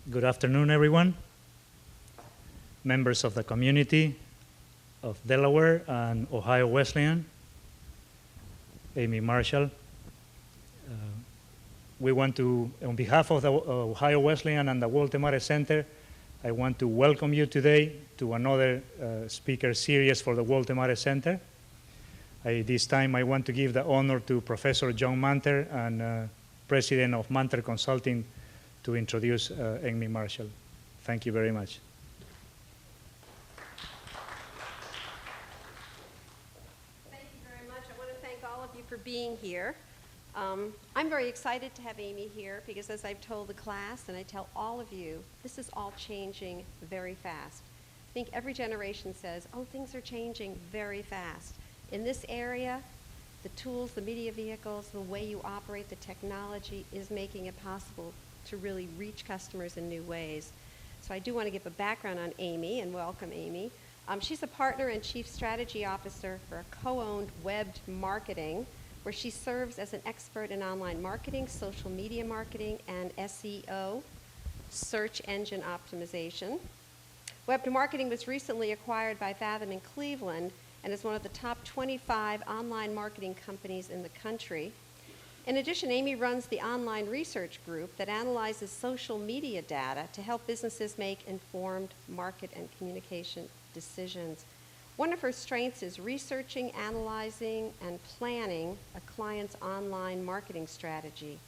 Good afternoon, everyone. Members of the community of Delaware and Ohio Wesleyan, Amy Marshall. We want to, on behalf of the Ohio Wesleyan and the Walter Mare Center, I want to welcome you today to another speaker series for the Walter Mare Center. This time I want to give the honor to Professor John Manter and President of Manter Consulting to introduce Amy Marshall. Thank you very much. Thank you very much. I want to thank all of you for being here. I'm very excited to have Amy here because, as I've told the class and I tell all of you, this is all changing very fast. I think every generation says, oh, things are changing very fast. In this area, the tools, the media vehicles, the way you operate, the technology is making it possible to really reach customers in new ways. So I do want to give a background on Amy and welcome Amy. She's a partner and chief strategy officer for a co-owned webbed marketing, where she serves as an expert in online marketing, social media marketing, and SEO, search engine optimization. Webbed marketing was recently acquired by Fathom in Cleveland and is one of the top 25 online marketing companies in the country. In addition, Amy runs the online research group that analyzes social media data to help businesses make informed market and communication decisions. One of her strengths is researching, analyzing, and planning a client's online marketing strategy,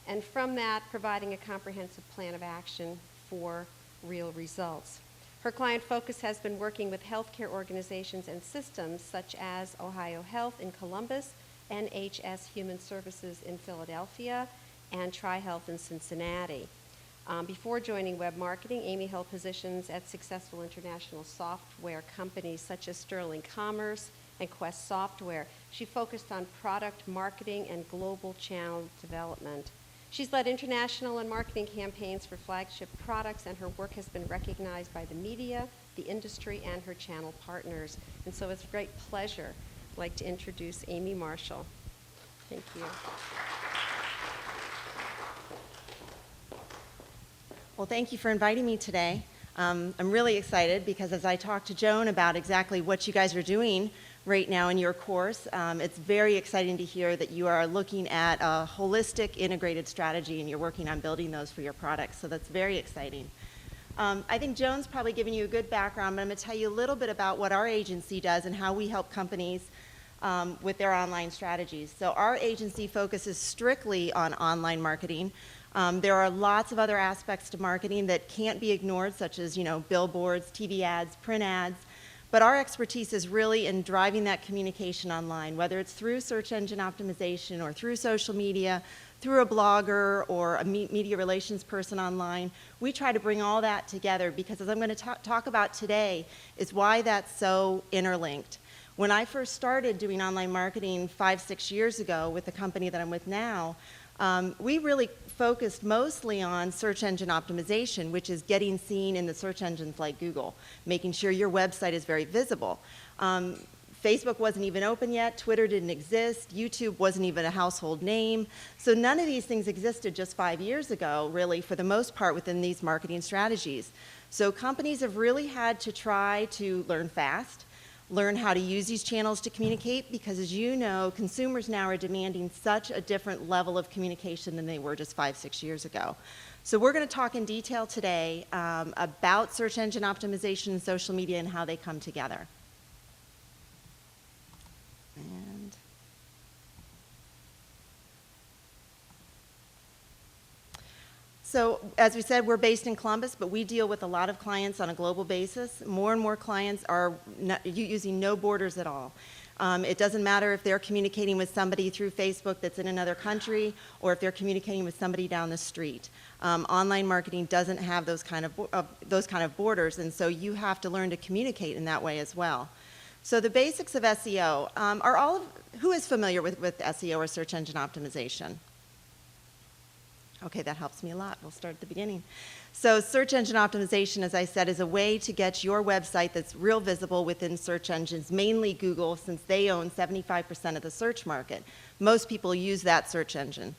and from that, providing a comprehensive plan of action for real results. Her client focus has been working with healthcare organizations and systems such as Ohio Health in Columbus, NHS Human Services in Philadelphia, and TriHealth in Cincinnati. Before joining web marketing, Amy held positions at successful international software companies such as Sterling Commerce and Quest Software. She focused on product marketing and global channel development. She's led international and marketing campaigns for flagship products, and her work has been recognized by the media, the industry, and her channel partners. And so it's a great pleasure. I'd like to introduce Amy Marshall. Thank you. Well, thank you for inviting me today. I'm really excited because as I talked to Joan about exactly what you guys are doing right now in your course, it's very exciting to hear that you are looking at a holistic, integrated strategy and you're working on building those for your products. So that's very exciting. I think Joan's probably given you a good background, but I'm going to tell you a little bit about what our agency does and how we help companies with their online strategies. So our agency focuses strictly on online marketing. There are lots of other aspects to marketing that can't be ignored, such as, billboards, TV ads, print ads. But our expertise is really in driving that communication online, whether it's through search engine optimization or through social media, through a blogger or a media relations person online. We try to bring all that together because, as I'm going to talk about today, is why that's so interlinked. When I first started doing online marketing 5-6 years ago with the company that I'm with now, we really focused mostly on search engine optimization, which is getting seen in the search engines like Google, making sure your website is very visible. Facebook wasn't even open yet, Twitter didn't exist, YouTube wasn't even a household name. So none of these things existed just 5 years ago, really, for the most part within these marketing strategies. So companies have really had to try to learn fast, learn how to use these channels to communicate, because as you know, consumers now are demanding such a different level of communication than they were just 5-6 years ago. So we're going to talk in detail today about search engine optimization and social media and how they come together. So as we said, we're based in Columbus, but we deal with a lot of clients on a global basis. More and more clients are using no borders at all. It doesn't matter if they're communicating with somebody through Facebook that's in another country or if they're communicating with somebody down the street. Online marketing doesn't have those kind of borders, and so you have to learn to communicate in that way as well. So the basics of SEO who is familiar with SEO or search engine optimization? Okay, that helps me a lot. We'll start at the beginning. So search engine optimization, as I said, is a way to get your website that's real visible within search engines, mainly Google, since they own 75% of the search market. Most people use that search engine.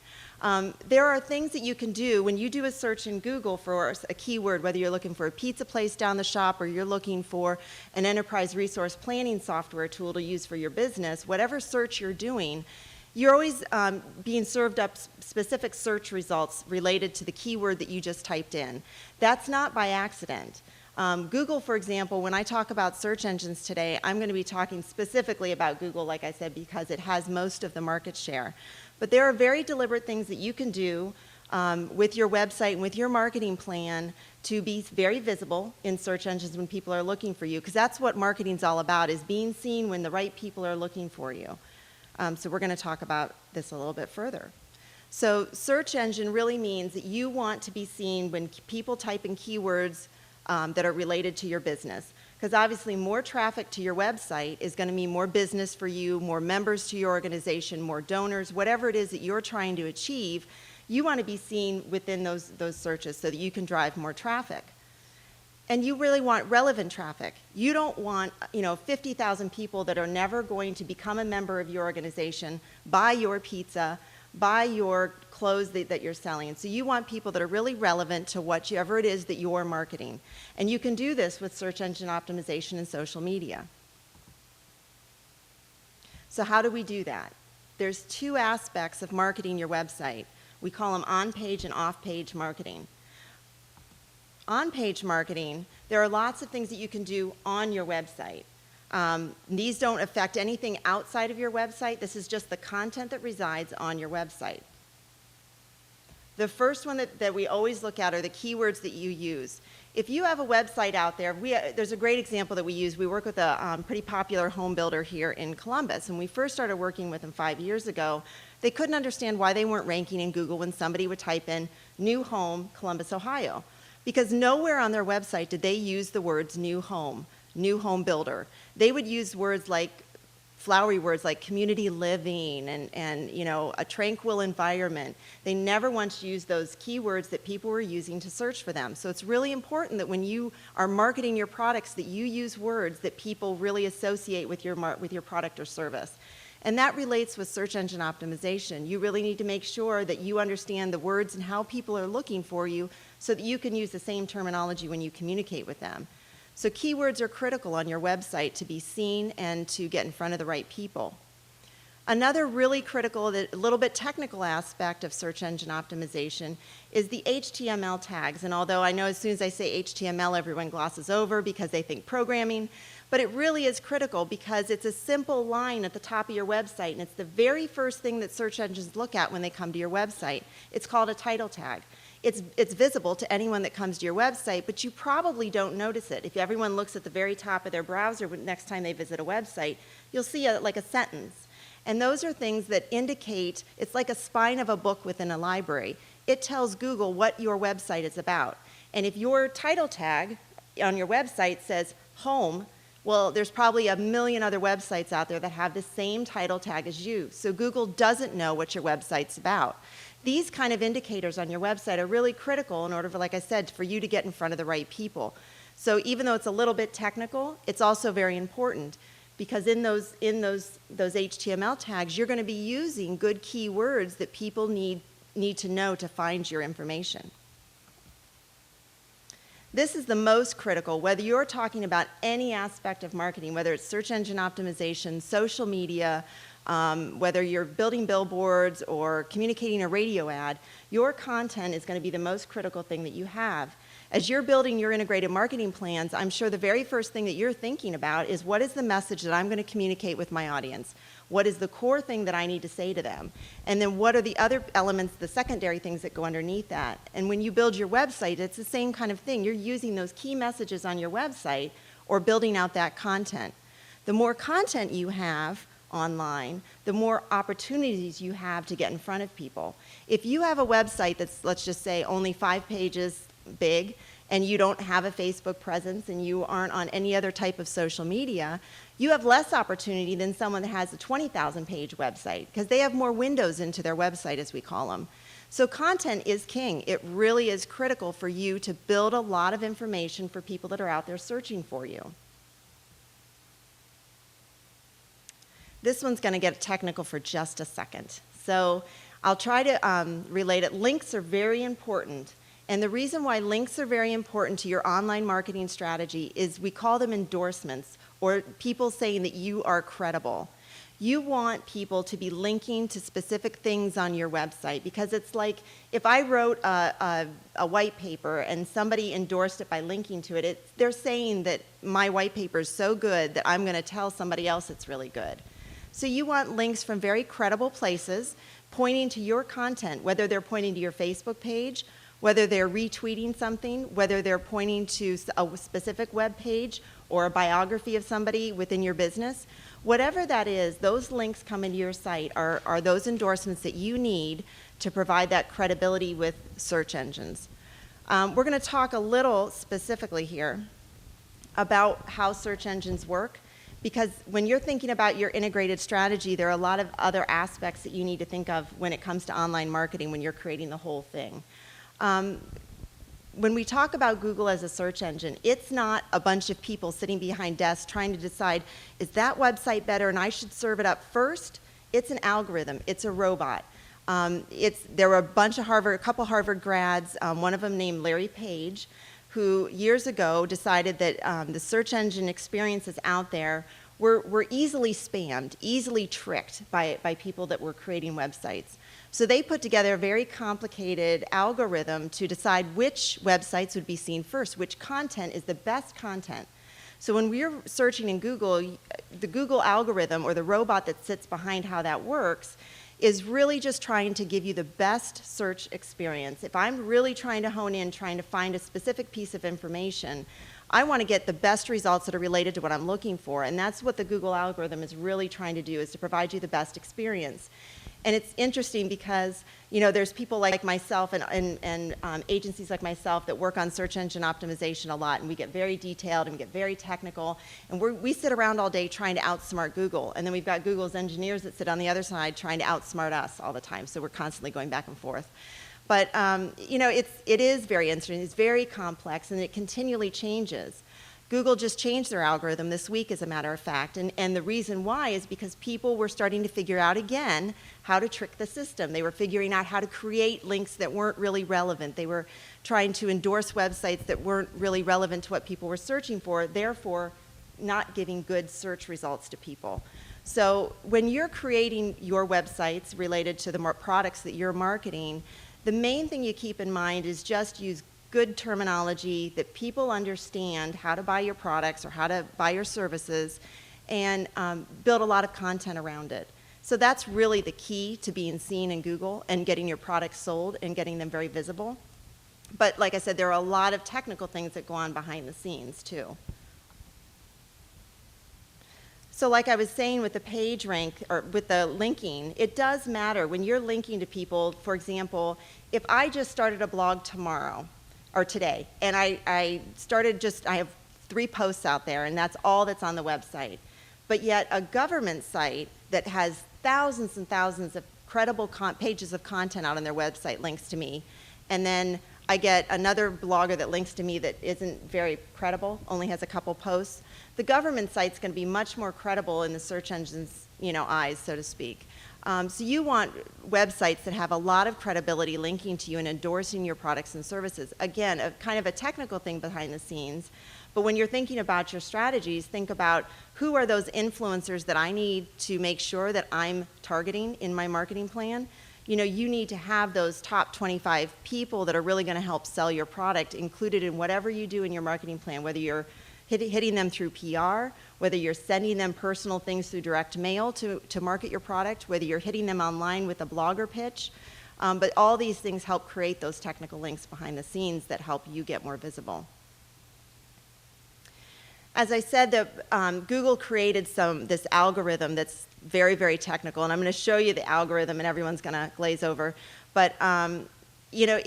There are things that you can do when you do a search in Google for a keyword, whether you're looking for a pizza place down the shop or you're looking for an enterprise resource planning software tool to use for your business, whatever search you're doing, you're always being served up specific search results related to the keyword that you just typed in. That's not by accident. Google, for example, when I talk about search engines today, I'm going to be talking specifically about Google, like I said, because it has most of the market share. But there are very deliberate things that you can do with your website and with your marketing plan to be very visible in search engines when people are looking for you, because that's what marketing's all about, is being seen when the right people are looking for you. So we're going to talk about this a little bit further. So search engine really means that you want to be seen when people type in keywords that are related to your business. Because obviously more traffic to your website is going to mean more business for you, more members to your organization, more donors, whatever it is that you're trying to achieve, you want to be seen within those searches so that you can drive more traffic. And you really want relevant traffic. You don't want 50,000 people that are never going to become a member of your organization, buy your pizza, buy your clothes that you're selling. So you want people that are really relevant to whatever it is that you're marketing. And you can do this with search engine optimization and social media. So how do we do that? There's two aspects of marketing your website. We call them on-page and off-page marketing. On-page marketing, there are lots of things that you can do on your website. These don't affect anything outside of your website. This is just the content that resides on your website. The first one that we always look at are the keywords that you use. If you have a website out there, there's a great example that we use. We work with a pretty popular home builder here in Columbus. When we first started working with them 5 years ago, they couldn't understand why they weren't ranking in Google when somebody would type in new home, Columbus, Ohio. Because nowhere on their website did they use the words new home builder. They would use words like, flowery words like community living and a tranquil environment. They never once used those keywords that people were using to search for them. So it's really important that when you are marketing your products that you use words that people really associate with your product or service. And that relates with search engine optimization. You really need to make sure that you understand the words and how people are looking for you so that you can use the same terminology when you communicate with them. So keywords are critical on your website to be seen and to get in front of the right people. Another really critical, a little bit technical aspect of search engine optimization is the HTML tags. And although I know as soon as I say HTML, everyone glosses over because they think programming, but it really is critical because it's a simple line at the top of your website, and it's the very first thing that search engines look at when they come to your website. It's called a title tag. It's visible to anyone that comes to your website, but you probably don't notice it. If everyone looks at the very top of their browser next time they visit a website, you'll see like a sentence. And those are things that indicate, it's like a spine of a book within a library. It tells Google what your website is about. And if your title tag on your website says home, well, there's probably a million other websites out there that have the same title tag as you. So Google doesn't know what your website's about. These kind of indicators on your website are really critical in order for, like I said, for you to get in front of the right people. So even though it's a little bit technical, it's also very important because in those HTML tags, you're going to be using good keywords that people need to know to find your information. This is the most critical, whether you're talking about any aspect of marketing, whether it's search engine optimization, social media, whether you're building billboards or communicating a radio ad, your content is going to be the most critical thing that you have. As you're building your integrated marketing plans, I'm sure the very first thing that you're thinking about is what is the message that I'm going to communicate with my audience? What is the core thing that I need to say to them? And then what are the other elements, the secondary things that go underneath that? And when you build your website, it's the same kind of thing. You're using those key messages on your website or building out that content. The more content you have online, the more opportunities you have to get in front of people. If you have a website that's, let's just say, only 5 pages big, and you don't have a Facebook presence and you aren't on any other type of social media, you have less opportunity than someone that has a 20,000 page website because they have more windows into their website, as we call them. So content is king. It really is critical for you to build a lot of information for people that are out there searching for you. This one's going to get technical for just a second. So I'll try to relate it. Links are very important. And the reason why links are very important to your online marketing strategy is we call them endorsements, or people saying that you are credible. You want people to be linking to specific things on your website, because it's like if I wrote a white paper and somebody endorsed it by linking to it, they're saying that my white paper is so good that I'm going to tell somebody else it's really good. So you want links from very credible places pointing to your content, whether they're pointing to your Facebook page, whether they're retweeting something, whether they're pointing to a specific web page or a biography of somebody within your business. Whatever that is, those links come into your site are those endorsements that you need to provide that credibility with search engines. We're going to talk a little specifically here about how search engines work, because when you're thinking about your integrated strategy, there are a lot of other aspects that you need to think of when it comes to online marketing when you're creating the whole thing. When we talk about Google as a search engine, it's not a bunch of people sitting behind desks trying to decide, is that website better and I should serve it up first? It's an algorithm. It's a robot. There were a couple Harvard grads, one of them named Larry Page, who years ago decided that the search engine experiences out there were easily spammed, easily tricked by people that were creating websites. So they put together a very complicated algorithm to decide which websites would be seen first, which content is the best content. So when we're searching in Google, the Google algorithm, or the robot that sits behind how that works, is really just trying to give you the best search experience. If I'm really trying to hone in, trying to find a specific piece of information, I want to get the best results that are related to what I'm looking for, and that's what the Google algorithm is really trying to do, is to provide you the best experience. And it's interesting because, you know, there's people like myself and agencies like myself that work on search engine optimization a lot, and we get very detailed and we get very technical, and we sit around all day trying to outsmart Google, and then we've got Google's engineers that sit on the other side trying to outsmart us all the time, so we're constantly going back and forth. But, you know, it is very interesting, it's very complex, and it continually changes. Google just changed their algorithm this week, as a matter of fact, and the reason why is because people were starting to figure out again how to trick the system. They were figuring out how to create links that weren't really relevant. They were trying to endorse websites that weren't really relevant to what people were searching for, therefore not giving good search results to people. So when you're creating your websites related to the products that you're marketing, the main thing you keep in mind is just use good terminology that people understand how to buy your products or how to buy your services, and build a lot of content around it. So that's really the key to being seen in Google and getting your products sold and getting them very visible. But like I said, there are a lot of technical things that go on behind the scenes too. So like I was saying with the page rank, or with the linking, it does matter when you're linking to people. For example, if I just started a blog tomorrow, or today, and I have 3 posts out there, and that's all that's on the website. But yet a government site that has thousands and thousands of credible pages of content out on their website links to me, and then I get another blogger that links to me that isn't very credible, only has a couple posts, the government site's going to be much more credible in the search engine's, you know, eyes, so to speak. So you want websites that have a lot of credibility linking to you and endorsing your products and services. Again, kind of a technical thing behind the scenes, but when you're thinking about your strategies, think about who are those influencers that I need to make sure that I'm targeting in my marketing plan. You know, you need to have those top 25 people that are really going to help sell your product included in whatever you do in your marketing plan, whether you're hitting them through PR, whether you're sending them personal things through direct mail to market your product, whether you're hitting them online with a blogger pitch. But all these things help create those technical links behind the scenes that help you get more visible. As I said, Google created this algorithm that's very, very technical, and I'm going to show you the algorithm, and everyone's going to glaze over. But you know,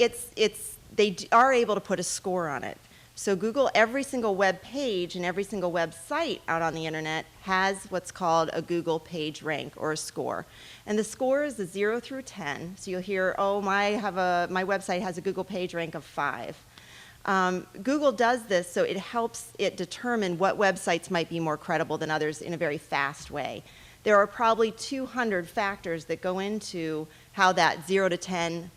they are able to put a score on it. So Google, every single web page and every single website out on the internet has what's called a Google page rank or a score. And the score is a 0 through 10. So you'll hear, oh, my website has a Google page rank of 5. Google does this so it helps it determine what websites might be more credible than others in a very fast way. There are probably 200 factors that go into how that 0 to 10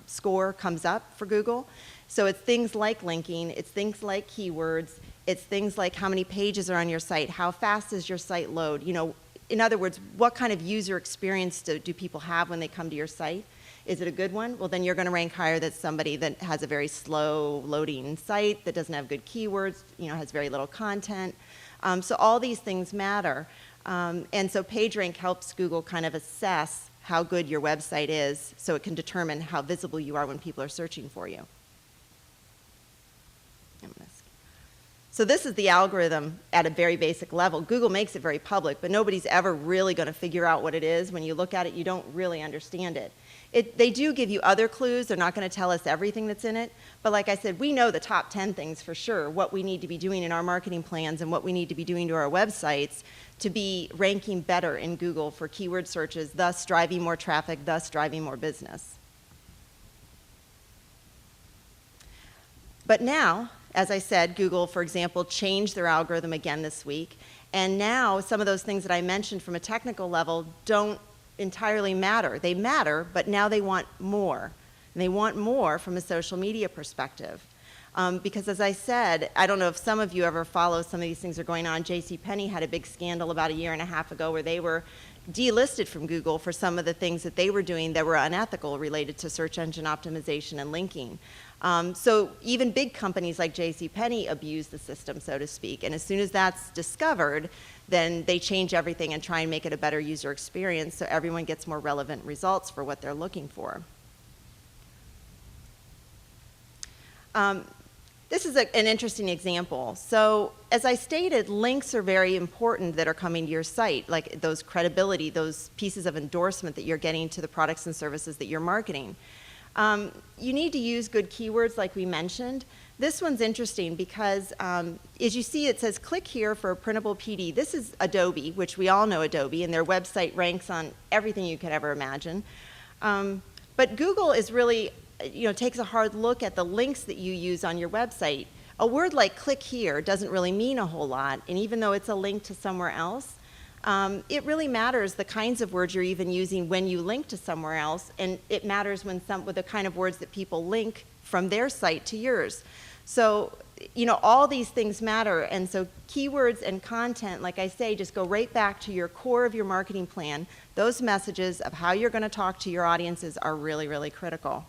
score comes up for Google. So it's things like linking, it's things like keywords, it's things like how many pages are on your site, how fast does your site load, you know, in other words, what kind of user experience do people have when they come to your site? Is it a good one? Well, then you're going to rank higher than somebody that has a very slow loading site, that doesn't have good keywords, you know, has very little content. So all these things matter. And so PageRank helps Google kind of assess how good your website is so it can determine how visible you are when people are searching for you. So this is the algorithm at a very basic level. Google makes it very public, but nobody's ever really going to figure out what it is. When you look at it, you don't really understand it. They do give you other clues. They're not going to tell us everything that's in it. But like I said, we know the top 10 things for sure, what we need to be doing in our marketing plans and what we need to be doing to our websites to be ranking better in Google for keyword searches, thus driving more traffic, thus driving more business. But now, as I said, Google, for example, changed their algorithm again this week. And now some of those things that I mentioned from a technical level don't entirely matter. They matter, but now they want more. And they want more from a social media perspective. Because as I said, I don't know if some of you ever follow some of these things that are going on. JCPenney had a big scandal about 1.5 years ago where they were delisted from Google for some of the things that they were doing that were unethical related to search engine optimization and linking. So even big companies like JCPenney abuse the system, so to speak. And as soon as that's discovered, then they change everything and try and make it a better user experience so everyone gets more relevant results for what they're looking for. This is an interesting example. So as I stated, links are very important that are coming to your site, like those credibility, those pieces of endorsement that you're getting to the products and services that you're marketing. You need to use good keywords like we mentioned. This one's interesting because as you see it says click here for a printable PD. This is Adobe, which we all know Adobe, and their website ranks on everything you could ever imagine. But Google is really, takes a hard look at the links that you use on your website. A word like click here doesn't really mean a whole lot, and even though it's a link to somewhere else, it really matters the kinds of words you're even using when you link to somewhere else, and it matters with the kind of words that people link from their site to yours. So, all these things matter, and so keywords and content, like I say, just go right back to your core of your marketing plan. Those messages of how you're going to talk to your audiences are really, really critical.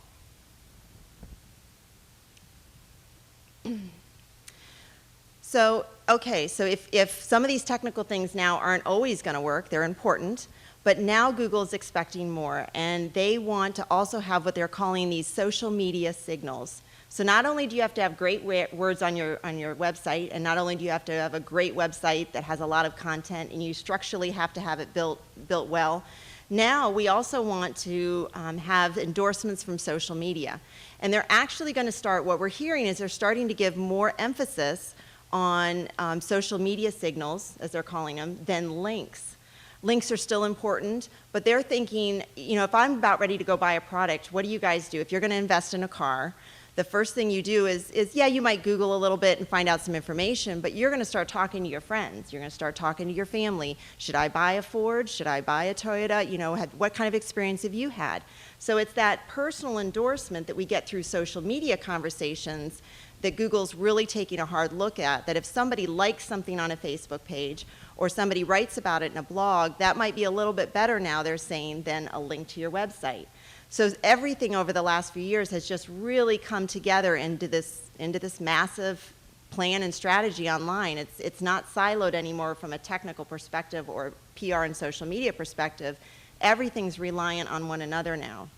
So, okay, so if some of these technical things now aren't always going to work, they're important, but now Google is expecting more, and they want to also have what they're calling these social media signals. So not only do you have to have great words on your website, and not only do you have to have a great website that has a lot of content, and you structurally have to have it built well, now we also want to have endorsements from social media. And they're actually going to start, what we're hearing is they're starting to give more emphasis on social media signals, as they're calling them, than links. Links are still important, but they're thinking, if I'm about ready to go buy a product, what do you guys do? If you're going to invest in a car, the first thing you do is you might Google a little bit and find out some information, but you're going to start talking to your friends. You're going to start talking to your family. Should I buy a Ford? Should I buy a Toyota? What kind of experience have you had? So it's that personal endorsement that we get through social media conversations that Google's really taking a hard look at, that if somebody likes something on a Facebook page or somebody writes about it in a blog, that might be a little bit better now, they're saying, than a link to your website. So everything over the last few years has just really come together into this massive plan and strategy online. It's not siloed anymore from a technical perspective or PR and social media perspective. Everything's reliant on one another now.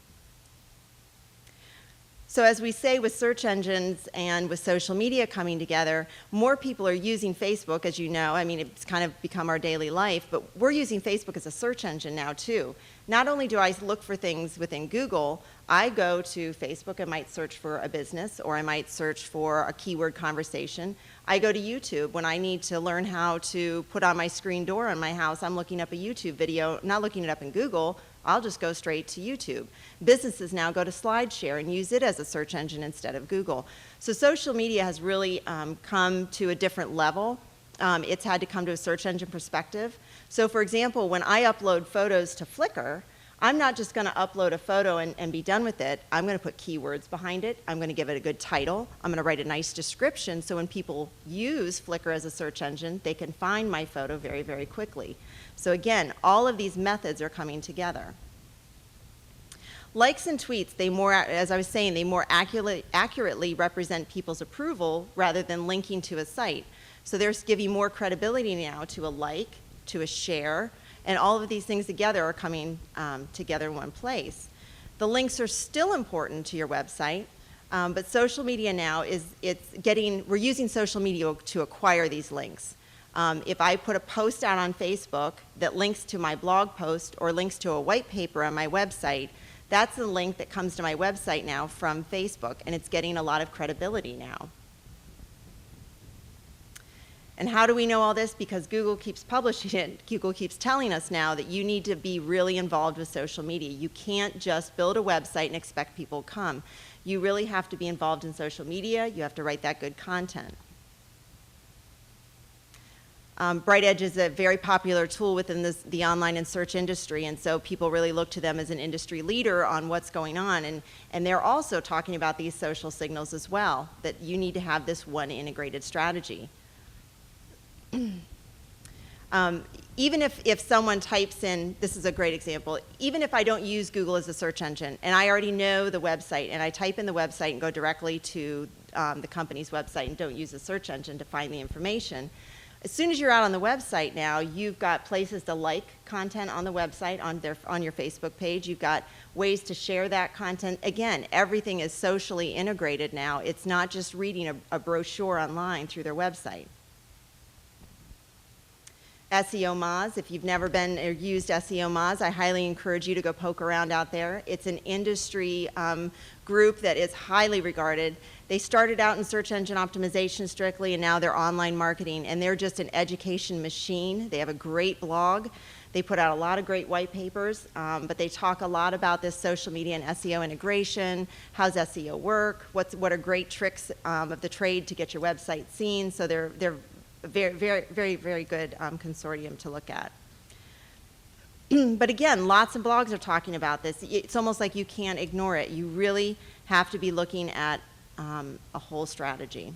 So as we say with search engines and with social media coming together, more people are using Facebook, as you know. I mean, it's kind of become our daily life, but we're using Facebook as a search engine now too. not only do I look for things within Google, I go to Facebook and might search for a business, or I might search for a keyword conversation. I go to YouTube when I need to learn how to put on my screen door in my house. I'm looking up a YouTube video, not looking it up in Google. I'll just go straight to YouTube. Businesses now go to SlideShare and use it as a search engine instead of Google. So social media has really come to a different level. It's had to come to a search engine perspective. So for example, when I upload photos to Flickr, I'm not just going to upload a photo and be done with it. I'm going to put keywords behind it. I'm going to give it a good title. I'm going to write a nice description so when people use Flickr as a search engine, they can find my photo very, very quickly. So again, all of these methods are coming together. Likes and tweets, as I was saying, they more accurately represent people's approval rather than linking to a site. So they're giving more credibility now to a like, to a share, and all of these things together are coming together in one place. The links are still important to your website, but social media now we're using social media to acquire these links. If I put a post out on Facebook that links to my blog post or links to a white paper on my website, that's the link that comes to my website now from Facebook, and it's getting a lot of credibility now. And how do we know all this? Because Google keeps publishing it. Google keeps telling us now that you need to be really involved with social media. You can't just build a website and expect people to come. You really have to be involved in social media. You have to write that good content. BrightEdge is a very popular tool within the online and search industry, and so people really look to them as an industry leader on what's going on. And they're also talking about these social signals as well, that you need to have this one integrated strategy. Even if someone types in, this is a great example, even if I don't use Google as a search engine and I already know the website and I type in the website and go directly to the company's website and don't use a search engine to find the information, as soon as you're out on the website now, you've got places to like content on the website, on your Facebook page. You've got ways to share that content. Again, everything is socially integrated now. It's not just reading a brochure online through their website. SEO Moz, if you've never been or used SEO Moz, I highly encourage you to go poke around out there. It's an industry group that is highly regarded. They started out in search engine optimization strictly, and now they're online marketing, and they're just an education machine. They have a great blog. They put out a lot of great white papers, but they talk a lot about this social media and SEO integration. How's SEO work? What are great tricks of the trade to get your website seen? So they're very, very, very, very good consortium to look at. But again, lots of blogs are talking about this. It's almost like you can't ignore it. You really have to be looking at a whole strategy.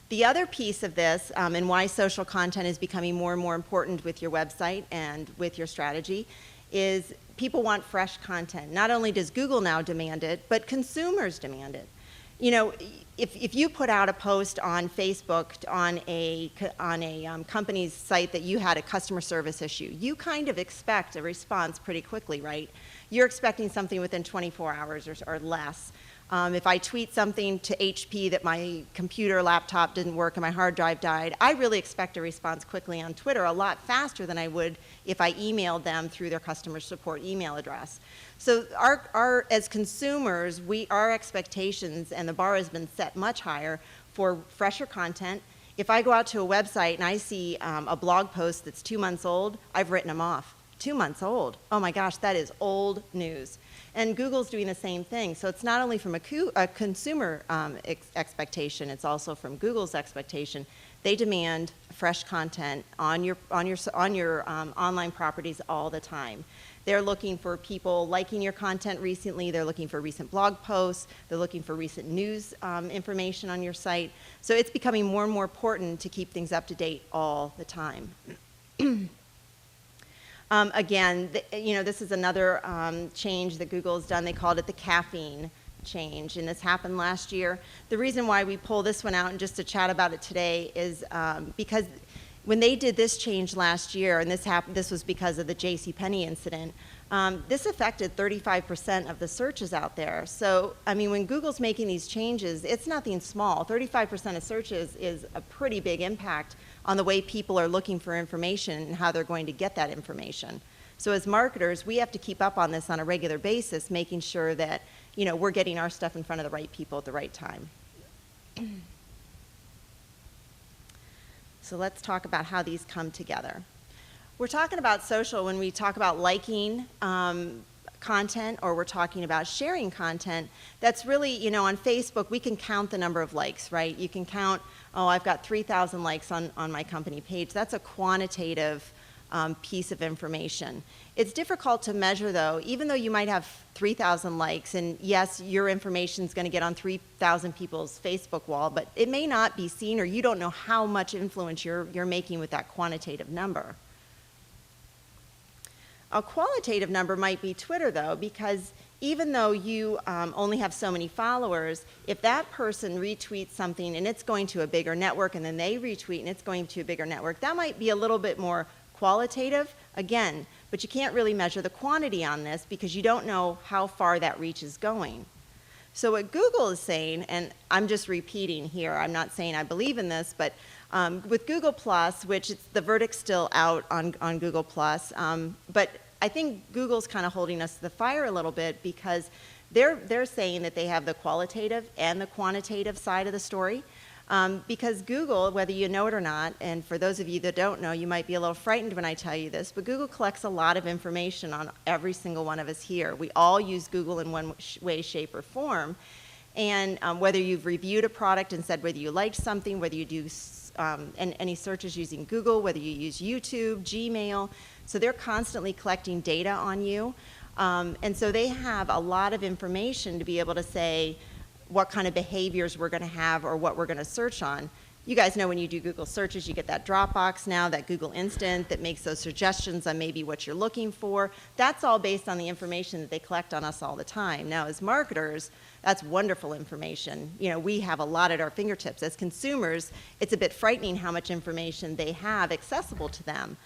The other piece of this, and why social content is becoming more and more important with your website and with your strategy, is people want fresh content. Not only does Google now demand it, but consumers demand it. You know, if you put out a post on Facebook on a company's site that you had a customer service issue, you kind of expect a response pretty quickly, right? You're expecting something within 24 hours or less. If I tweet something to HP that my computer laptop didn't work and my hard drive died, I really expect a response quickly on Twitter, a lot faster than I would if I emailed them through their customer support email address. So as consumers, our expectations and the bar has been set much higher for fresher content. If I go out to a website and I see a blog post that's 2 months old, I've written them off. 2 months old. Oh my gosh, that is old news. And Google's doing the same thing. So it's not only from a consumer expectation, it's also from Google's expectation. They demand fresh content on your online properties all the time. They're looking for people liking your content recently. They're looking for recent blog posts. They're looking for recent news information on your site. So it's becoming more and more important to keep things up to date all the time. Again, this is another change that Google has done. They called it the caffeine change, and this happened last year. The reason why we pull this one out and just to chat about it today is because when they did this change last year, and this was because of the JCPenney incident, this affected 35% of the searches out there. So, I mean, when Google's making these changes, it's nothing small. 35% of searches is a pretty big impact on the way people are looking for information and how they're going to get that information. So as marketers, we have to keep up on this on a regular basis, making sure that, we're getting our stuff in front of the right people at the right time. So let's talk about how these come together. We're talking about social when we talk about liking content, or we're talking about sharing content. That's really, on Facebook, we can count the number of likes, right? You can count, I've got 3,000 likes on my company page. That's a quantitative piece of information. It's difficult to measure, though, even though you might have 3,000 likes, and yes, your information is going to get on 3,000 people's Facebook wall, but it may not be seen, or you don't know how much influence you're making with that quantitative number. A qualitative number might be Twitter, though, because even though you only have so many followers, if that person retweets something and it's going to a bigger network, and then they retweet and it's going to a bigger network, that might be a little bit more qualitative, again, but you can't really measure the quantity on this because you don't know how far that reach is going. So what Google is saying, and I'm just repeating here, I'm not saying I believe in this, but with Google+, which the verdict's still out on Google+, but I think Google's kind of holding us to the fire a little bit because they're saying that they have the qualitative and the quantitative side of the story. Because Google, whether you know it or not, and for those of you that don't know, you might be a little frightened when I tell you this, but Google collects a lot of information on every single one of us here. We all use Google in one way, shape, or form. And whether you've reviewed a product and said whether you liked something, whether you do any searches using Google, whether you use YouTube, Gmail, so they're constantly collecting data on you. And so they have a lot of information to be able to say what kind of behaviors we're going to have or what we're going to search on. You guys know when you do Google searches, you get that drop box now, that Google Instant that makes those suggestions on maybe what you're looking for. That's all based on the information that they collect on us all the time. Now, as marketers, that's wonderful information. We have a lot at our fingertips. As consumers, it's a bit frightening how much information they have accessible to them.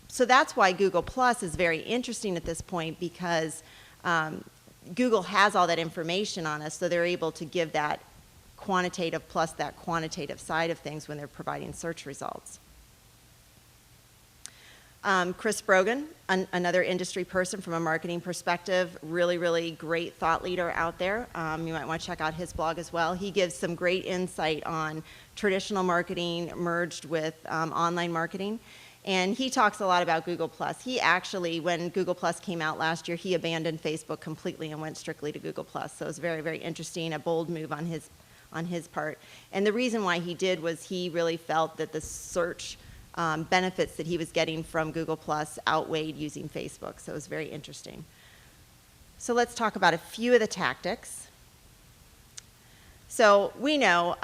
So that's why Google Plus is very interesting at this point, because Google has all that information on us, so they're able to give that quantitative plus that quantitative side of things when they're providing search results. Chris Brogan, another industry person from a marketing perspective, really, really great thought leader out there. You might want to check out his blog as well. He gives some great insight on traditional marketing merged with online marketing. And he talks a lot about Google+. He actually, when Google+ came out last year, he abandoned Facebook completely and went strictly to Google+. So it was very, very interesting, a bold move on his part. And the reason why he did was he really felt that the search benefits that he was getting from Google+ outweighed using Facebook. So it was very interesting. So let's talk about a few of the tactics. So we know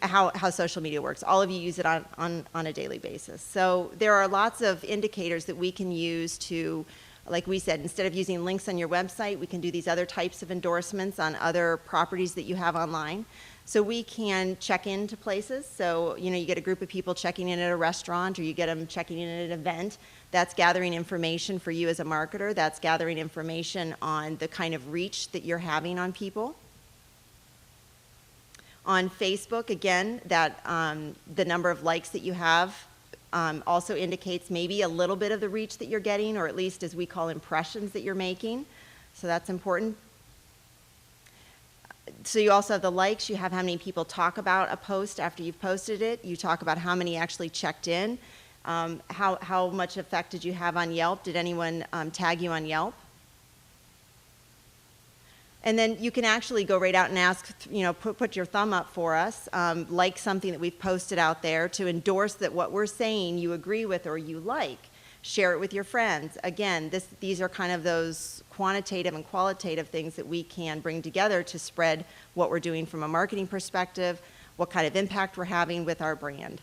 how social media works. All of you use it on a daily basis. So there are lots of indicators that we can use to, like we said, instead of using links on your website, we can do these other types of endorsements on other properties that you have online. So we can check into places. So, you get a group of people checking in at a restaurant, or you get them checking in at an event. That's gathering information for you as a marketer. That's gathering information on the kind of reach that you're having on people. On Facebook, again, that the number of likes that you have also indicates maybe a little bit of the reach that you're getting, or at least as we call impressions that you're making. So that's important. So you also have the likes. You have how many people talk about a post after you've posted it. You talk about how many actually checked in. How much effect did you have on Yelp? Did anyone tag you on Yelp? And then you can actually go right out and ask, put your thumb up for us, like something that we've posted out there, to endorse that what we're saying you agree with or you like. Share it with your friends. Again, these are kind of those quantitative and qualitative things that we can bring together to spread what we're doing from a marketing perspective, what kind of impact we're having with our brand.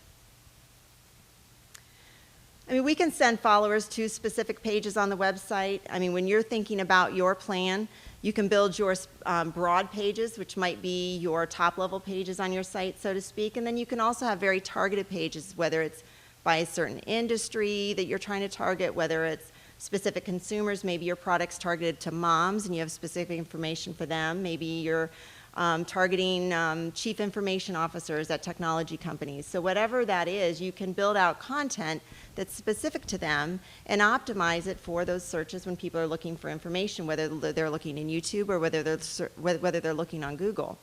We can send followers to specific pages on the website. When you're thinking about your plan, you can build your broad pages, which might be your top-level pages on your site, so to speak. And then you can also have very targeted pages, whether it's by a certain industry that you're trying to target, whether it's specific consumers. Maybe your product's targeted to moms and you have specific information for them. Maybe you're targeting chief information officers at technology companies. So whatever that is, you can build out content that's specific to them and optimize it for those searches when people are looking for information, whether they're looking in YouTube or whether they're looking on Google.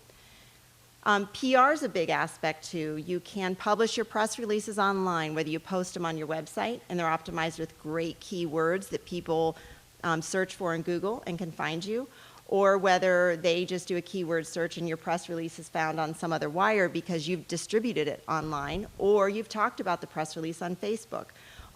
PR is a big aspect too. You can publish your press releases online, whether you post them on your website and they're optimized with great keywords that people search for in Google and can find you, or whether they just do a keyword search and your press release is found on some other wire because you've distributed it online or you've talked about the press release on Facebook.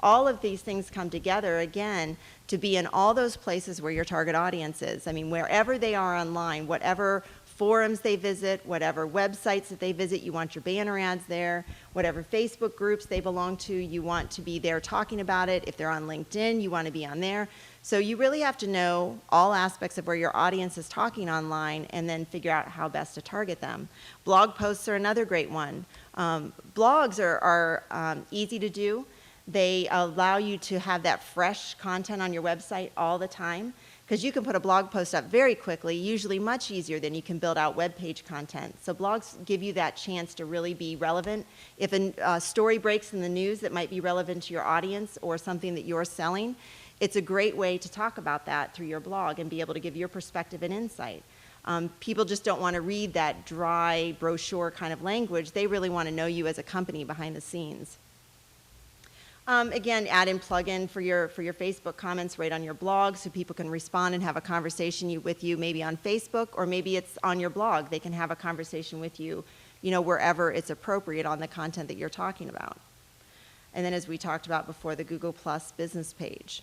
All of these things come together, again, to be in all those places where your target audience is. I mean, wherever they are online, whatever forums they visit, whatever websites that they visit, you want your banner ads there. Whatever Facebook groups they belong to, you want to be there talking about it. If they're on LinkedIn, you want to be on there. So you really have to know all aspects of where your audience is talking online and then figure out how best to target them. Blog posts are another great one. Blogs are easy to do. They allow you to have that fresh content on your website all the time, because you can put a blog post up very quickly, usually much easier than you can build out web page content. So blogs give you that chance to really be relevant. If a story breaks in the news that might be relevant to your audience or something that you're selling, it's a great way to talk about that through your blog and be able to give your perspective and insight. People just don't want to read that dry brochure kind of language. They really want to know you as a company behind the scenes. Again, add in plug-in for your Facebook comments right on your blog so people can respond and have a conversation with you maybe on Facebook, or maybe it's on your blog. They can have a conversation with you, wherever it's appropriate on the content that you're talking about. And then, as we talked about before, the Google Plus business page.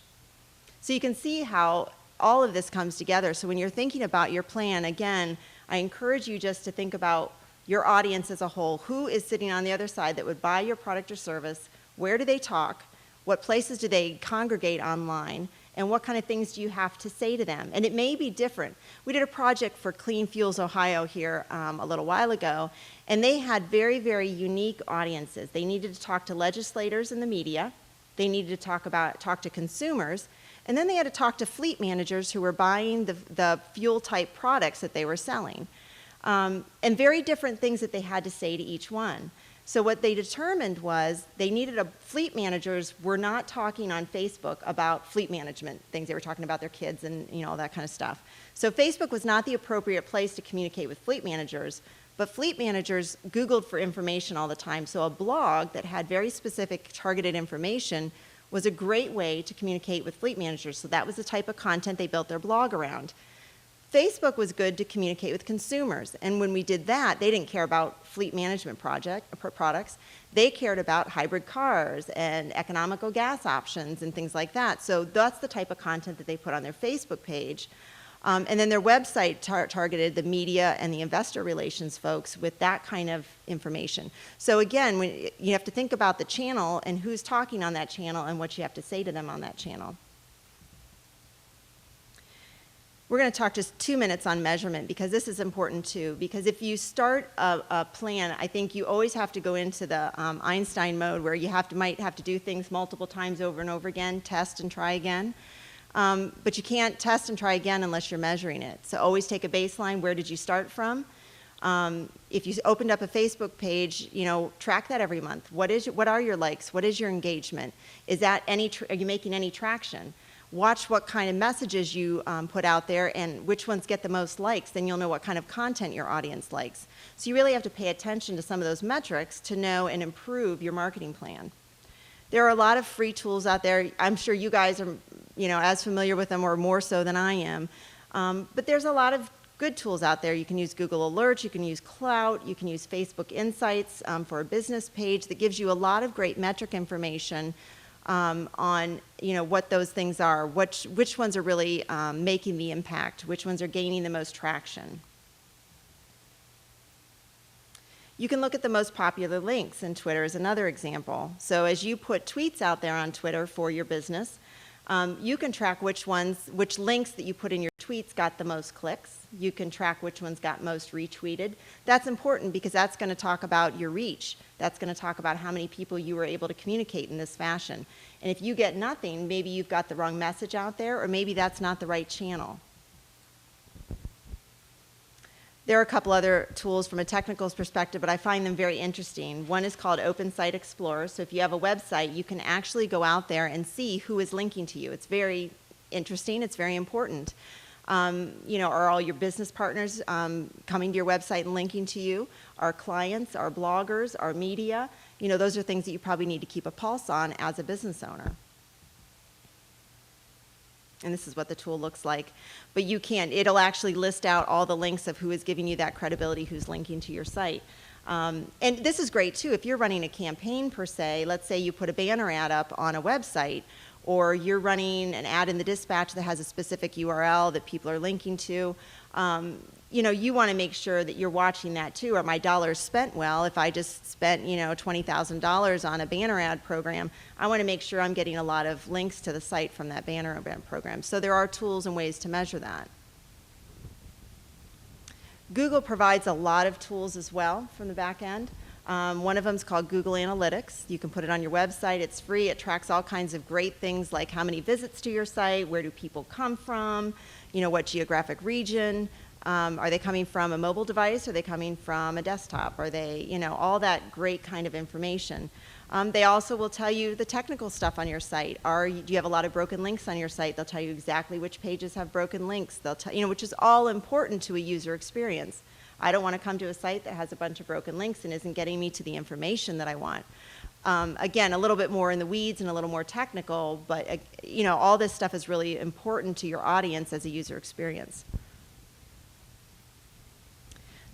So you can see how all of this comes together. So when you're thinking about your plan, again, I encourage you just to think about your audience as a whole. Who is sitting on the other side that would buy your product or service? Where do they talk? What places do they congregate online? And what kind of things do you have to say to them? And it may be different. We did a project for Clean Fuels Ohio here a little while ago, and they had very, very unique audiences. They needed to talk to legislators and the media. They needed to talk to consumers. And then they had to talk to fleet managers who were buying the fuel-type products that they were selling. And very different things that they had to say to each one. So what they determined was fleet managers were not talking on Facebook about fleet management things. They were talking about their kids and all that kind of stuff. So Facebook was not the appropriate place to communicate with fleet managers, but fleet managers Googled for information all the time. So a blog that had very specific targeted information was a great way to communicate with fleet managers. So that was the type of content they built their blog around. Facebook was good to communicate with consumers, and when we did that, they didn't care about fleet management products. They cared about hybrid cars and economical gas options and things like that. So that's the type of content that they put on their Facebook page. And then their website targeted the media and the investor relations folks with that kind of information. So again, you have to think about the channel and who's talking on that channel and what you have to say to them on that channel. We're going to talk just 2 minutes on measurement because this is important too. Because if you start a plan, I think you always have to go into the Einstein mode where you might have to do things multiple times over and over again, test and try again. But you can't test and try again unless you're measuring it. So always take a baseline. Where did you start from? If you opened up a Facebook page, track that every month. What are your likes? What is your engagement? Are you making any traction? Watch what kind of messages you put out there and which ones get the most likes. Then you'll know what kind of content your audience likes. So you really have to pay attention to some of those metrics to know and improve your marketing plan. There are a lot of free tools out there. I'm sure you guys are as familiar with them or more so than I am. But there's a lot of good tools out there. You can use Google Alerts, you can use Clout, you can use Facebook Insights for a business page that gives you a lot of great metric information on what those things are, which ones are really making the impact, which ones are gaining the most traction. You can look at the most popular links, and Twitter is another example. So as you put tweets out there on Twitter for your business, you can track which links that you put in your tweets got the most clicks. You can track which ones got most retweeted. That's important because that's going to talk about your reach. That's going to talk about how many people you were able to communicate in this fashion. And if you get nothing, maybe you've got the wrong message out there, or maybe that's not the right channel. There are a couple other tools from a technical perspective, but I find them very interesting. One is called Open Site Explorer. So if you have a website, you can actually go out there and see who is linking to you. It's very interesting. It's very important. Are all your business partners coming to your website and linking to you? Our clients, our bloggers, our media? Those are things that you probably need to keep a pulse on as a business owner. And this is what the tool looks like. But it'll actually list out all the links of who is giving you that credibility, who's linking to your site. And this is great too. If you're running a campaign per se, let's say you put a banner ad up on a website, or you're running an ad in the dispatch that has a specific URL that people are linking to, you want to make sure that you're watching that too. Are my dollars spent well? If I just spent, $20,000 on a banner ad program, I want to make sure I'm getting a lot of links to the site from that banner ad program. So there are tools and ways to measure that. Google provides a lot of tools as well from the back end. One of them is called Google Analytics. You can put it on your website. It's free. It tracks all kinds of great things like how many visits to your site, where do people come from, what geographic region. Are they coming from a mobile device? Are they coming from a desktop? Are they, all that great kind of information. They also will tell you the technical stuff on your site. Do you have a lot of broken links on your site? They'll tell you exactly which pages have broken links. They'll tell, which is all important to a user experience. I don't want to come to a site that has a bunch of broken links and isn't getting me to the information that I want. Again, a little bit more in the weeds and a little more technical, but all this stuff is really important to your audience as a user experience.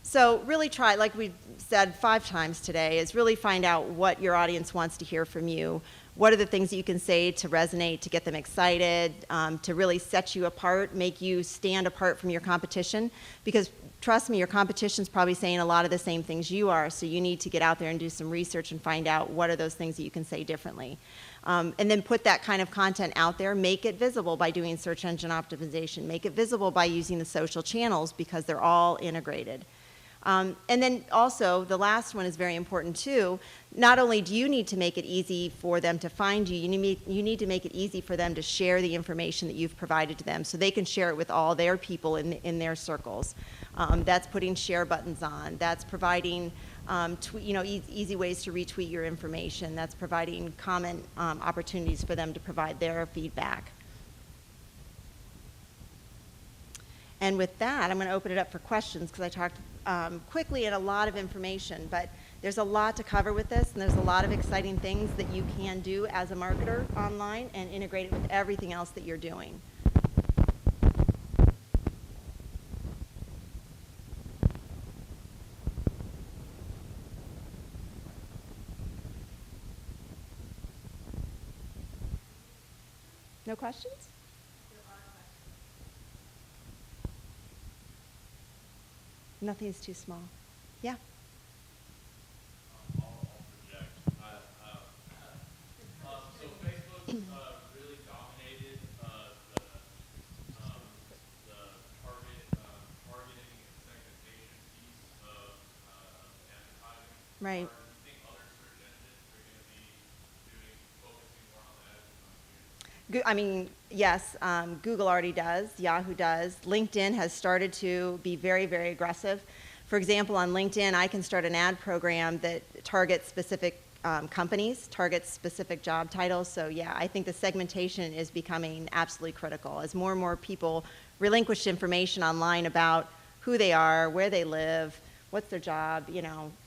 So really try, like we said 5 times today, is really find out what your audience wants to hear from you. What are the things that you can say to resonate, to get them excited, to really set you apart, make you stand apart from your competition? Because trust me, your competition's probably saying a lot of the same things you are, so you need to get out there and do some research and find out what are those things that you can say differently. And then put that kind of content out there. Make it visible by doing search engine optimization. Make it visible by using the social channels because they're all integrated. And then also, the last one is very important too. Not only do you need to make it easy for them to find you, you need to make it easy for them to share the information that you've provided to them so they can share it with all their people in their circles. That's putting share buttons on. That's providing easy ways to retweet your information. That's providing comment opportunities for them to provide their feedback. And with that, I'm going to open it up for questions because I talked quickly and a lot of information, but there's a lot to cover with this, and there's a lot of exciting things that you can do as a marketer online and integrate it with everything else that you're doing. No questions? Nothing's too small. Yeah. I'll project. So Facebook really dominated the targeting and segmentation piece of advertising. Right. Do you think other search engines are going to be focusing more on that as I mean, yes, Google already does, Yahoo does. LinkedIn has started to be very, very aggressive. For example, on LinkedIn, I can start an ad program that targets specific companies, targets specific job titles. So yeah, I think the segmentation is becoming absolutely critical. As more and more people relinquish information online about who they are, where they live, what's their job,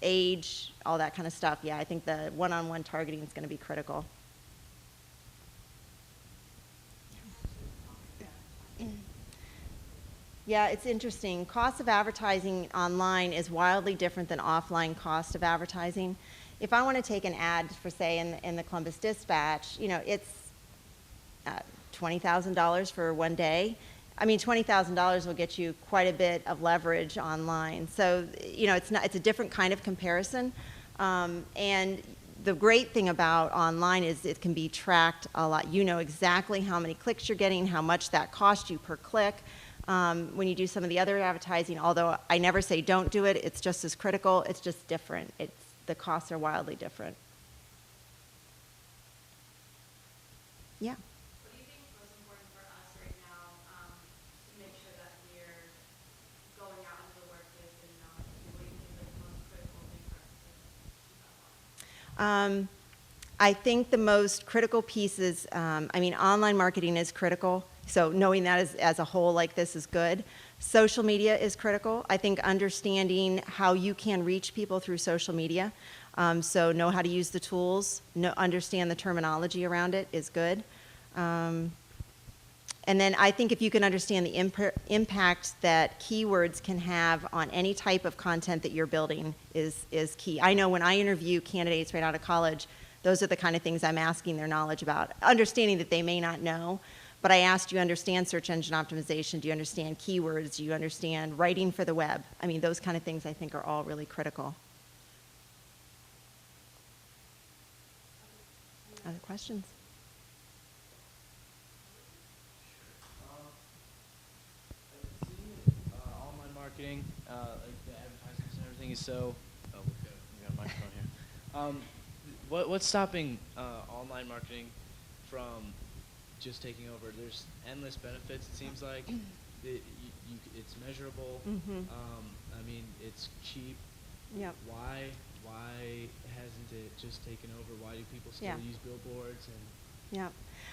age, all that kind of stuff. Yeah, I think the one-on-one targeting is going to be critical. Yeah, it's interesting. Cost of advertising online is wildly different than offline cost of advertising. If I want to take an ad for, say, in the Columbus Dispatch, it's $20,000 for one day. I mean, $20,000 will get you quite a bit of leverage online. So, it's a different kind of comparison. And the great thing about online is it can be tracked a lot. You know exactly how many clicks you're getting, how much that costs you per click. When you do some of the other advertising, although I never say don't do it, it's just as critical, it's just different. The costs are wildly different. Yeah. What do you think is most important for us right now to make sure that we're going out into the workplace I think the most critical piece is, online marketing is critical, so knowing that as a whole like this is good. Social media is critical. I think understanding how you can reach people through social media, so know how to use the tools, understand the terminology around it is good. And then I think if you can understand the impact that keywords can have on any type of content that you're building is key. I know when I interview candidates right out of college, those are the kind of things I'm asking their knowledge about, understanding that they may not know. But I asked, do you understand search engine optimization? Do you understand keywords? Do you understand writing for the web? I mean, those kind of things I think are all really critical. Other questions? I've seen online marketing, like the advertisements and everything is so. Oh, we got a microphone here. What's stopping online marketing from just taking over? There's endless benefits. It seems like it's measurable. I mean, it's cheap. Yep. Why hasn't it just taken over? Why do people still use billboards and Yeah.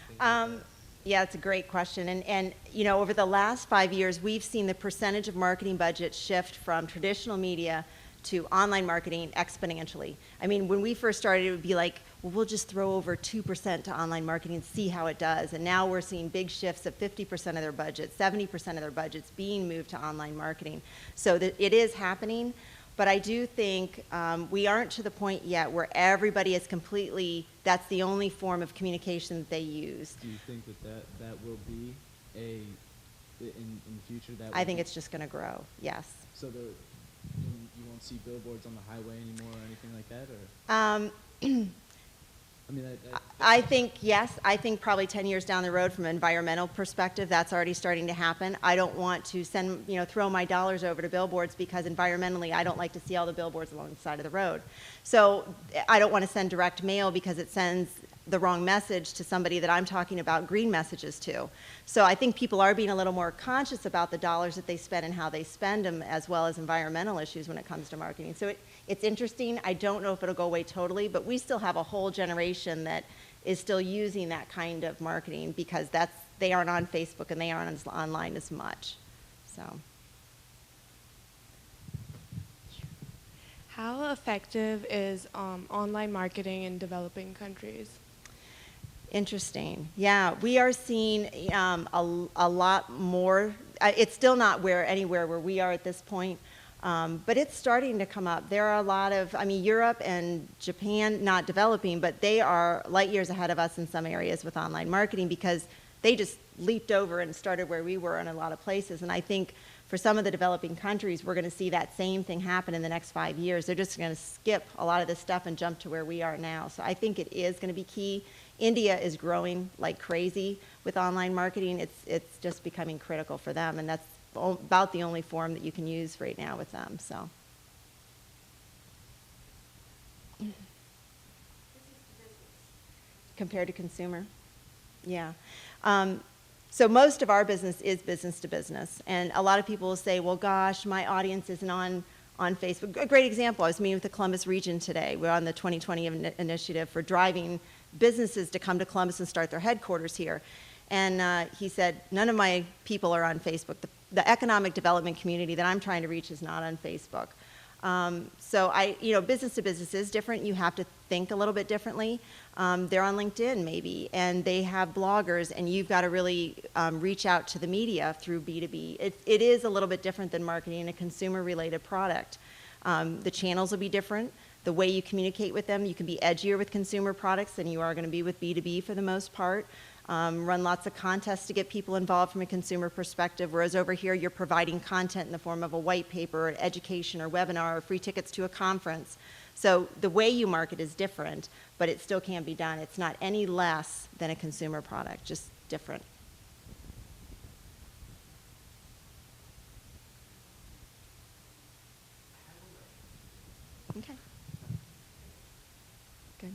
things like that? Yeah, it's a great question. And over the last 5 years, we've seen the percentage of marketing budget shift from traditional media to online marketing exponentially. I mean, when we first started, it would be like, well, we'll just throw over 2% to online marketing and see how it does. And now we're seeing big shifts of 50% of their budget, 70% of their budgets being moved to online marketing. So it is happening. But I do think we aren't to the point yet where everybody is completely, that's the only form of communication that they use. Do you think that will be in the future? I think it's just going to grow, yes. So you won't see billboards on the highway anymore or anything like that? Or? I mean, I think, yes. I think probably 10 years down the road from an environmental perspective, that's already starting to happen. I don't want to throw my dollars over to billboards because environmentally I don't like to see all the billboards along the side of the road. So I don't want to send direct mail because it sends the wrong message to somebody that I'm talking about green messages to. So I think people are being a little more conscious about the dollars that they spend and how they spend them, as well as environmental issues when it comes to marketing. So it's interesting. I don't know if it'll go away totally, but we still have a whole generation that is still using that kind of marketing because they aren't on Facebook and they aren't online as much. So. How effective is online marketing in developing countries? Interesting. Yeah, we are seeing a lot more. It's still not anywhere where we are at this point, but it's starting to come up. There are a lot of, Europe and Japan, not developing, but they are light years ahead of us in some areas with online marketing because they just leaped over and started where we were in a lot of places. And I think for some of the developing countries, we're going to see that same thing happen in the next 5 years. They're just going to skip a lot of this stuff and jump to where we are now. So I think it is going to be key. India is growing like crazy with online marketing. It's just becoming critical for them, and that's about the only form that you can use right now with them. So. Compared to consumer? Yeah. So most of our business is business to business. And a lot of people will say, well, gosh, my audience isn't on Facebook. A great example, I was meeting with the Columbus region today. We're on the 2020 initiative for driving businesses to come to Columbus and start their headquarters here. And he said, none of my people are on Facebook. The economic development community that I'm trying to reach is not on Facebook. So business to business is different. You have to think a little bit differently. They're on LinkedIn maybe, and they have bloggers, and you've got to really reach out to the media through B2B. It is a little bit different than marketing a consumer-related product. The channels will be different. The way you communicate with them, you can be edgier with consumer products than you are going to be with B2B for the most part. Run lots of contests to get people involved from a consumer perspective, whereas over here you're providing content in the form of a white paper, or education, or webinar, or free tickets to a conference. So the way you market is different, but it still can be done. It's not any less than a consumer product, just different. Okay. Good.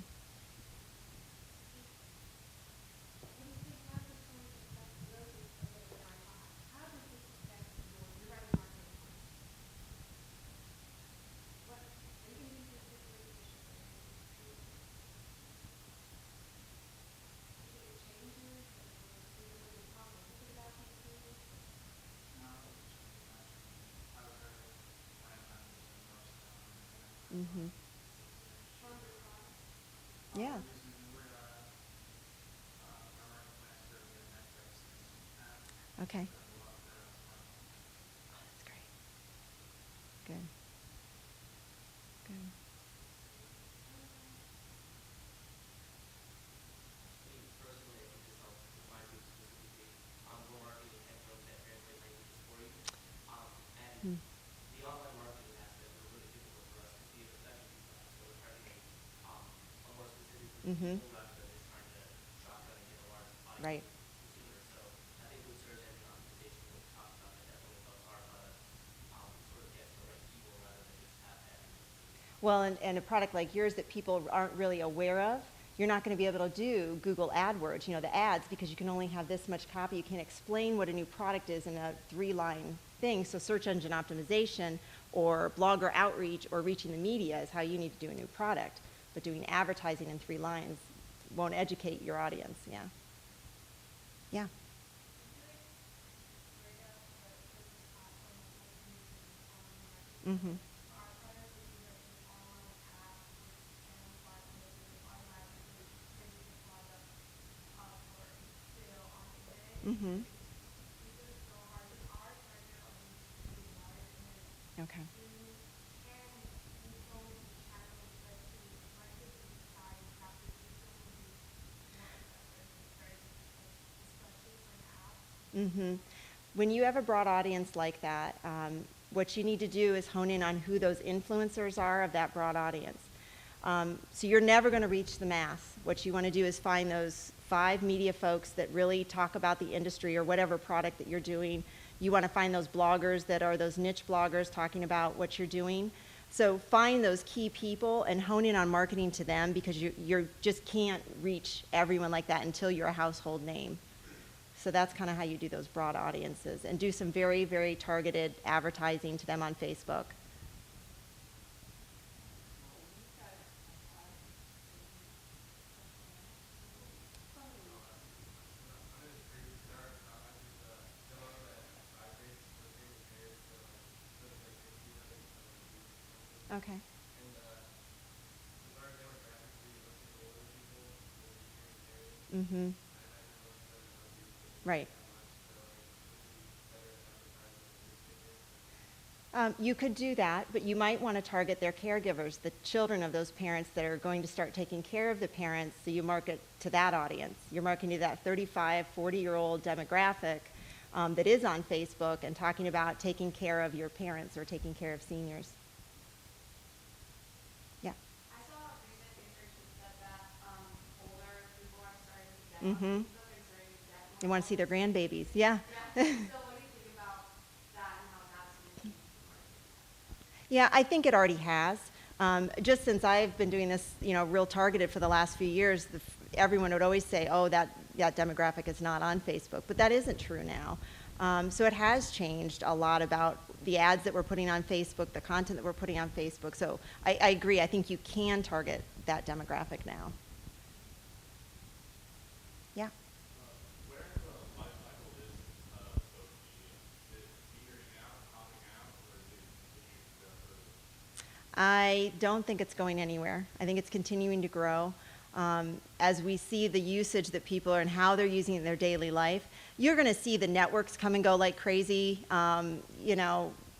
Mm-hmm. Yeah. Okay. Oh, that's great. Good. Good. Me personally, I think this helps with my group specifically. We're marketing headphones that translate languages for you. And Hmm. the online marketing aspect was really difficult for us to see in the specialty side. So we're targeting a more specific group of Mm-hmm. people rather than just trying to shotgun and get a large audience Right. of consumers. So I think with search engine optimization, what we talked about, that definitely helps our product sort of get to the right people rather than just have everything. Well, and a product like yours that people aren't really aware of, you're not going to be able to do Google AdWords, the ads, because you can only have this much copy. You can't explain what a new product is in a 3-line thing. So search engine optimization or blogger outreach or reaching the media is how you need to do a new product. But doing advertising in 3 lines won't educate your audience. Yeah. Yeah. Mm-hmm. Mm-hmm. Okay. Mm-hmm. When you have a broad audience like that, what you need to do is hone in on who those influencers are of that broad audience. So you're never going to reach the mass. What you want to do is find those 5 media folks that really talk about the industry or whatever product that you're doing. You want to find those bloggers that are those niche bloggers talking about what you're doing. So find those key people and hone in on marketing to them, because you just can't reach everyone like that until you're a household name. So that's kind of how you do those broad audiences, and do some very, very targeted advertising to them on Facebook. Okay. Mm-hmm. Right. You could do that, but you might want to target their caregivers, the children of those parents that are going to start taking care of the parents, so you market to that audience. You're marketing to that 35, 40-year-old demographic that is on Facebook and talking about taking care of your parents or taking care of seniors. Yeah. I saw a recent research that said that older people are starting to get Mm-hmm. autism and starting to get They more want to see their autism. grandbabies. Yeah. Yeah. So what do you think about that and how that's going to change the market? Yeah, I think it already has. Just since I've been doing this, real targeted for the last few years, everyone would always say, oh, that demographic is not on Facebook. But that isn't true now. So it has changed a lot about the ads that we're putting on Facebook, the content that we're putting on Facebook. So I agree. I think you can target that demographic now. Yeah. Where in the life cycle is social media? Is it petering out, topping out, or is it continuing to go further? I don't think it's going anywhere. I think it's continuing to grow. As we see the usage that people are and how they're using it in their daily life, you're going to see the networks come and go like crazy.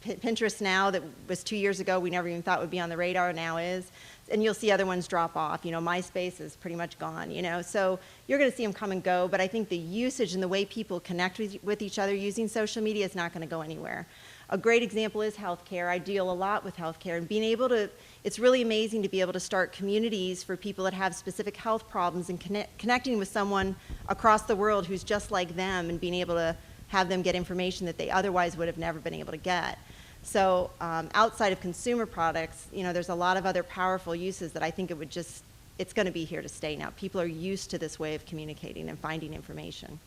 Pinterest now, that was 2 years ago, we never even thought would be on the radar, now is. And you'll see other ones drop off. MySpace is pretty much gone, So you're going to see them come and go, but I think the usage and the way people connect with each other using social media is not going to go anywhere. A great example is healthcare. I deal a lot with healthcare, and being able to, it's really amazing to be able to start communities for people that have specific health problems and connecting with someone across the world who's just like them, and being able to have them get information that they otherwise would have never been able to get. So outside of consumer products, there's a lot of other powerful uses that I think it's going to be here to stay now. People are used to this way of communicating and finding information.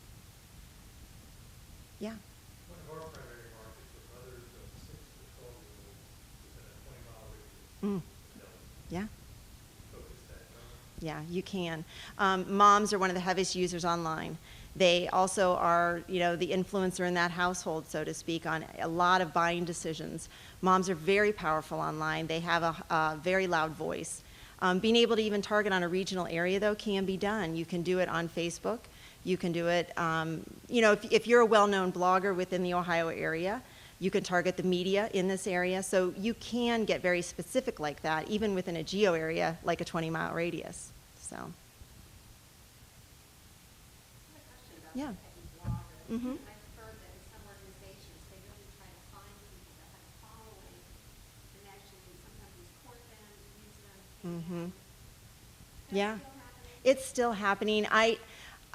Yeah. One of our primary markets are mothers of 6 to 12-year-olds within a 20-mile radius. Yeah. Focus that, Yeah, you can. Moms are one of the heaviest users online. They also are, you know, the influencer in that household, so to speak, on a lot of buying decisions. Moms are very powerful online. They have a very loud voice. Being able to even target on a regional area, though, can be done. You can do it on Facebook. You can do it, you know, if you're a well-known blogger within the Ohio area, you can target the media in this area. So you can get very specific like that, even within a geo area, like a 20-mile radius. So. Yeah. Mm-hmm. I've heard that in some organizations, they really try to find people that have a following and actually sometimes court them, use them. Mm-hmm. That's Yeah. still happening? It's still happening.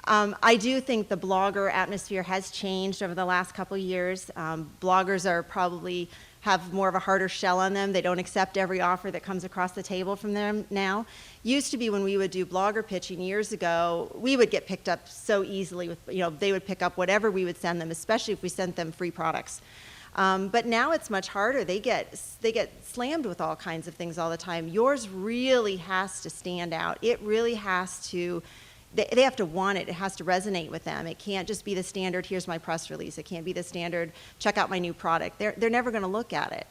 I do think the blogger atmosphere has changed over the last couple of years. Bloggers are probably have more of a harder shell on them. They don't accept every offer that comes across the table from them now. Used to be when we would do blogger pitching years ago, we would get picked up so easily with, you know, they would pick up whatever we would send them, especially if we sent them free products. But now it's much harder. They get slammed with all kinds of things all the time. Yours really has to stand out. It really has to, they have to want it. It has to resonate with them. It can't just be the standard, here's my press release. It can't be the standard, check out my new product. They're never going to look at it.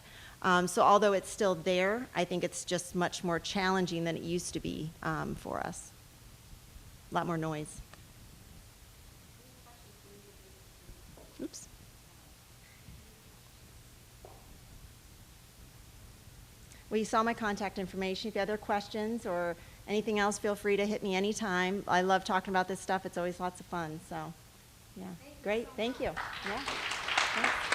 So although it's still there, I think it's just much more challenging than it used to be for us. A lot more noise. Oops. Well, you saw my contact information. If you have other questions or anything else, feel free to hit me anytime. I love talking about this stuff. It's always lots of fun. So, yeah. Great. Thank you. Yeah. Thanks.